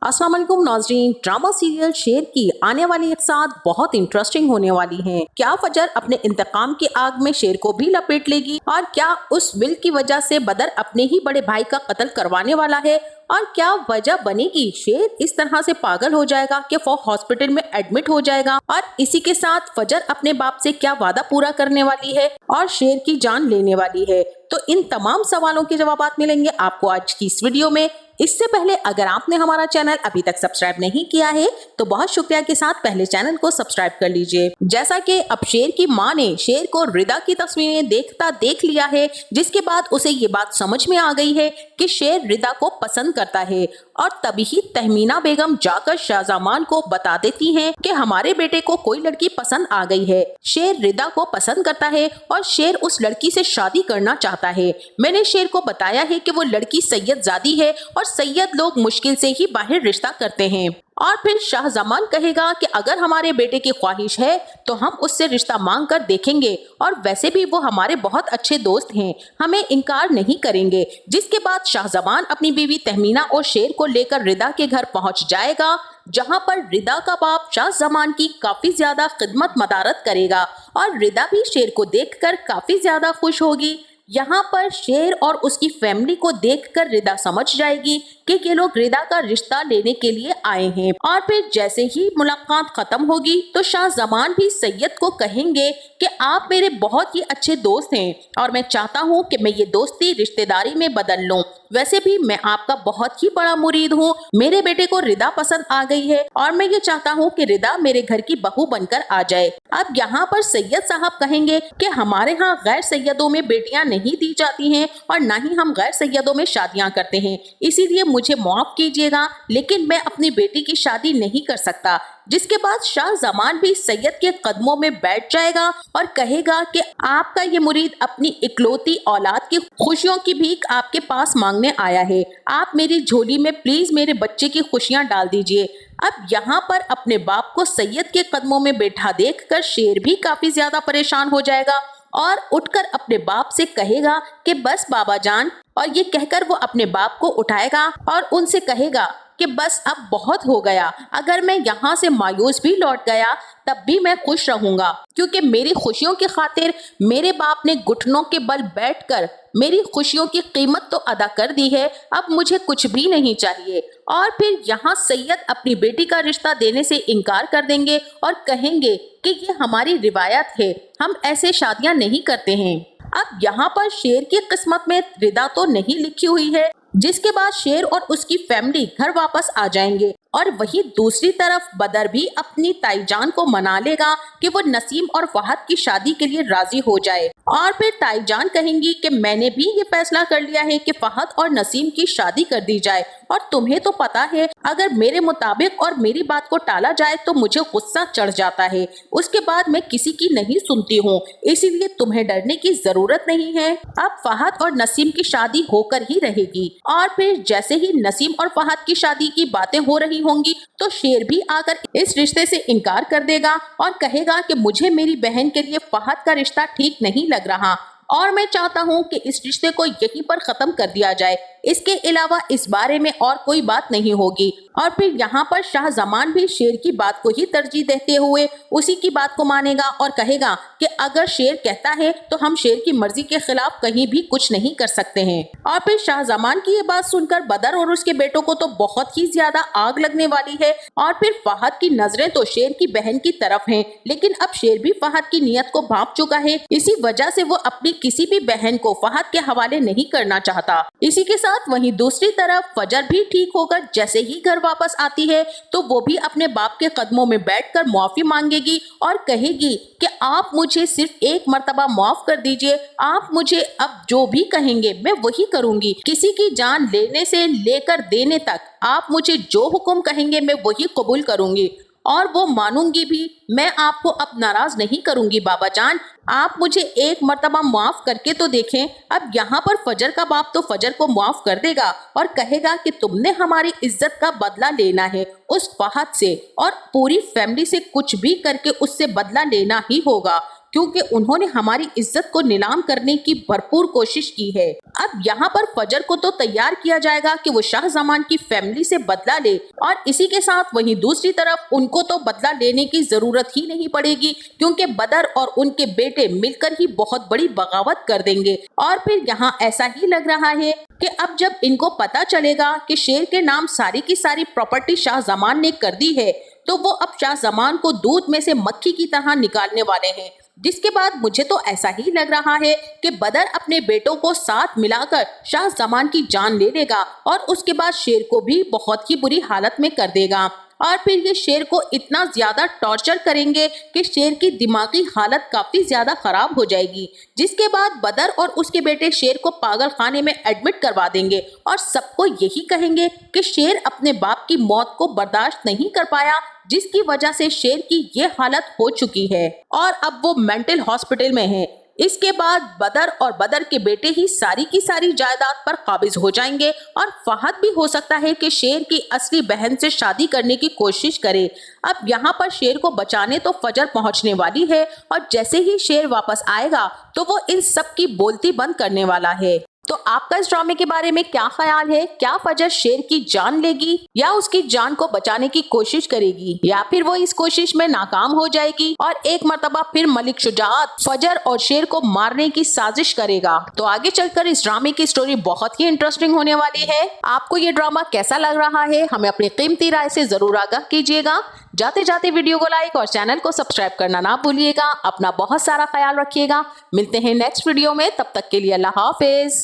अस्सलाम वालेकुम नाज़रीन, ड्रामा सीरियल शेर की आने वाली एपिसोड बहुत इंटरेस्टिंग होने वाली है। क्या फजर अपने इंतकाम की आग में शेर को भी लपेट लेगी और क्या उस विल की वजह से बदर अपने ही बड़े भाई का कत्ल करवाने वाला है और क्या वजह बनेगी शेर इस तरह से पागल हो जाएगा कि वो हॉस्पिटल में एडमिट हो जाएगा और इसी के साथ फजर अपने बाप से क्या वादा पूरा करने वाली है और शेर की जान लेने वाली है। तो इन तमाम सवालों के जवाब मिलेंगे आपको आज की इस वीडियो में। इससे पहले अगर आपने हमारा चैनल अभी तक सब्सक्राइब नहीं किया है तो बहुत शुक्रिया के साथ पहले चैनल को सब्सक्राइब कर लीजिए। जैसा कि अब शेर की मां ने शेर को रिदा की तस्वीरें देख लिया है, जिसके बाद उसे ये बात समझ में आ गई है कि शेर रिदा को पसंद करता है और तभी तहमीना बेगम जाकर शाहजमान को बता देती हैं कि हमारे बेटे को कोई लड़की पसंद आ गई है। शेर रिदा को पसंद करता है और शेर उस लड़की से शादी करना चाहता है। मैंने शेर को बताया है कि वो लड़की सैयदजादी है और सैयद लोग मुश्किल से ही बाहर रिश्ता करते हैं। और फिर शाहजमान कहेगा कि अगर हमारे बेटे की ख्वाहिश है तो हम उससे रिश्ता मांग कर देखेंगे और वैसे भी वो हमारे बहुत अच्छे दोस्त हैं, हमें इनकार नहीं करेंगे। जिसके बाद शाहजमान अपनी बीवी तहमीना और शेर को लेकर रिदा के घर पहुंच जाएगा, जहां पर रिदा का बाप शाहजमान की काफी ज्यादा खिदमत मदारत करेगा और रिदा भी शेर को देखकर काफी ज्यादा खुश होगी। यहाँ पर शेर और उसकी फैमिली को देखकर रिदा समझ जाएगी कि ये लोग रिदा का रिश्ता लेने के लिए आए हैं। और फिर जैसे ही मुलाकात खत्म होगी तो शाहजमान भी सैयद को कहेंगे कि आप मेरे बहुत ही अच्छे दोस्त हैं और मैं चाहता हूँ कि मैं ये दोस्ती रिश्तेदारी में बदल लूँ। वैसे भी मैं आपका बहुत ही बड़ा मुरीद हूँ, मेरे बेटे को रिदा पसंद आ गई है और मैं ये चाहता हूँ कि रिदा मेरे घर की बहू बनकर आ जाए। अब यहाँ पर सैयद साहब कहेंगे कि हमारे यहाँ गैर सैयदों में बेटियां नहीं दी जाती हैं और ना ही हम गैर सैयदों में शादियां करते हैं, इसीलिए मुझे माफ कीजिएगा लेकिन मैं अपनी बेटी की शादी नहीं कर सकता। जिसके बाद शाहजमान भी सैयद के कदमों में बैठ जाएगा और कहेगा कि आपका ये मुरीद अपनी इकलौती औलाद की खुशियों की भीख आपके पास मांगने आया है, आप मेरी झोली में प्लीज मेरे बच्चे की खुशियां डाल दीजिए। अब यहाँ पर अपने बाप को सैयद के कदमों में बैठा देखकर शेर भी काफी ज्यादा परेशान हो जाएगा और उठकर अपने बाप से कहेगा कि बस बाबा जान, और ये कहकर वो अपने बाप को उठाएगा और उनसे कहेगा कि बस अब बहुत हो गया, अगर मैं यहाँ से मायूस भी लौट गया तब भी मैं खुश रहूंगा क्योंकि मेरी खुशियों की खातिर मेरे बाप ने घुटनों के बल बैठकर मेरी खुशियों की कीमत तो अदा कर दी है, अब मुझे कुछ भी नहीं चाहिए। और फिर यहाँ सैयद अपनी बेटी का रिश्ता देने से इनकार कर देंगे और कहेंगे कि ये हमारी रिवायत है, हम ऐसे शादियां नहीं करते हैं। अब यहाँ पर शेर की किस्मत में रिदा तो नहीं लिखी हुई है। जिसके बाद शेर और उसकी फैमिली घर वापस आ जाएंगे और वहीं दूसरी तरफ बदर भी अपनी ताईजान को मना लेगा कि वो नसीम और फहद की शादी के लिए राजी हो जाए। और फिर ताईजान कहेंगी कि मैंने भी ये फैसला कर लिया है कि फहद और नसीम की शादी कर दी जाए और तुम्हें तो पता है अगर मेरे मुताबिक और मेरी बात को टाला जाए तो मुझे गुस्सा चढ़ जाता है, उसके बाद मैं किसी की नहीं सुनती हूँ, इसीलिए तुम्हें डरने की जरूरत नहीं है। अब फहद और नसीम की शादी होकर ही रहेगी। और फिर जैसे ही नसीम और फहद की शादी की बातें हो रही होंगी तो शेर भी आकर इस रिश्ते से इनकार कर देगा और कहेगा कि मुझे मेरी बहन के लिए फहद का रिश्ता ठीक नहीं लग रहा और मैं चाहता हूं कि इस रिश्ते को यहीं पर खत्म कर दिया जाए, इसके अलावा इस बारे में और कोई बात नहीं होगी। और फिर यहाँ पर शाहजमान भी शेर की बात को ही तरजीह देते हुए उसी की बात को मानेगा और कहेगा कि अगर शेर कहता है तो हम शेर की मर्जी के खिलाफ कहीं भी कुछ नहीं कर सकते हैं। और फिर शाहजमान की ये बात सुनकर बदर और उसके बेटों को तो बहुत ही ज्यादा आग लगने वाली है और फिर फहद की नजरें तो शेर की बहन की तरफ हैं, लेकिन अब शेर भी फहद की नीयत को भांप चुका है, इसी वजह से वो अपनी किसी भी बहन को फहद के हवाले नहीं करना चाहता। इसी के साथ वहीं दूसरी तरफ फजर भी ठीक होकर जैसे ही घर वापस आती है तो वो भी अपने बाप के कदमों में बैठकर माफी मांगेगी और कहेगी कि आप मुझे सिर्फ एक मर्तबा माफ कर दीजिए, आप मुझे अब जो भी कहेंगे मैं वही करूंगी, किसी की जान लेने से लेकर देने तक आप मुझे जो हुक्म कहेंगे मैं वही कबूल करूंगी और वो मानूंगी भी, मैं आपको अब नाराज नहीं करूंगी बाबा जान, आप मुझे एक मर्तबा माफ करके तो देखें। अब यहाँ पर फजर का बाप तो फजर को माफ कर देगा और कहेगा कि तुमने हमारी इज्जत का बदला लेना है उस फहद से और पूरी फैमिली से, कुछ भी करके उससे बदला लेना ही होगा क्योंकि उन्होंने हमारी इज्जत को नीलाम करने की भरपूर कोशिश की है। अब यहाँ पर फजर को तो तैयार किया जाएगा कि वो शाह जमान की फैमिली से बदला ले, और इसी के साथ वहीं दूसरी तरफ उनको तो बदला लेने की जरूरत ही नहीं पड़ेगी, क्योंकि बदर और उनके बेटे मिलकर ही बहुत बड़ी बगावत कर देंगे। और फिर यहाँ ऐसा ही लग रहा है कि अब जब इनको पता चलेगा कि शेर के नाम सारी की सारी प्रॉपर्टी शाह जमान ने कर दी है, तो वो अब शाह जमान को दूध में से मक्खी की तरह निकालने वाले हैं। जिसके बाद मुझे तो ऐसा ही लग रहा है कि बदर अपने बेटों को साथ मिलाकर शाह जमान की जान ले लेगा और उसके बाद शेर को भी बहुत ही बुरी हालत में कर देगा, और फिर ये शेर को इतना ज्यादा टॉर्चर करेंगे कि शेर की दिमागी हालत काफी ज्यादा खराब हो जाएगी। जिसके बाद बदर और उसके बेटे शेर को पागल खाने में एडमिट करवा देंगे और सबको यही कहेंगे कि शेर अपने बाप की मौत को बर्दाश्त नहीं कर पाया, जिसकी वजह से शेर की ये हालत हो चुकी है और अब वो मेंटल हॉस्पिटल में है। इसके बाद बदर और बदर के बेटे ही सारी की सारी जायदाद पर काबिज हो जाएंगे और फहद भी हो सकता है कि शेर की असली बहन से शादी करने की कोशिश करे। अब यहाँ पर शेर को बचाने तो फजर पहुँचने वाली है, और जैसे ही शेर वापस आएगा तो वो इन सब की बोलती बंद करने वाला है। तो आपका इस ड्रामे के बारे में क्या ख्याल है? क्या फजर शेर की जान लेगी या उसकी जान को बचाने की कोशिश करेगी, या फिर वो इस कोशिश में नाकाम हो जाएगी और एक मर्तबा फिर मलिक शुजाअत फजर और शेर को मारने की साजिश करेगा? तो आगे चलकर इस ड्रामे की स्टोरी बहुत ही इंटरेस्टिंग होने वाली है। आपको ये ड्रामा कैसा लग रहा है, हमें अपनी कीमती राय से जरूर आगाह कीजिएगा। जाते जाते वीडियो को लाइक और चैनल को सब्सक्राइब करना ना भूलिएगा। अपना बहुत सारा ख्याल रखिएगा। मिलते हैं नेक्स्ट वीडियो में, तब तक के लिए अल्लाह हाफिज।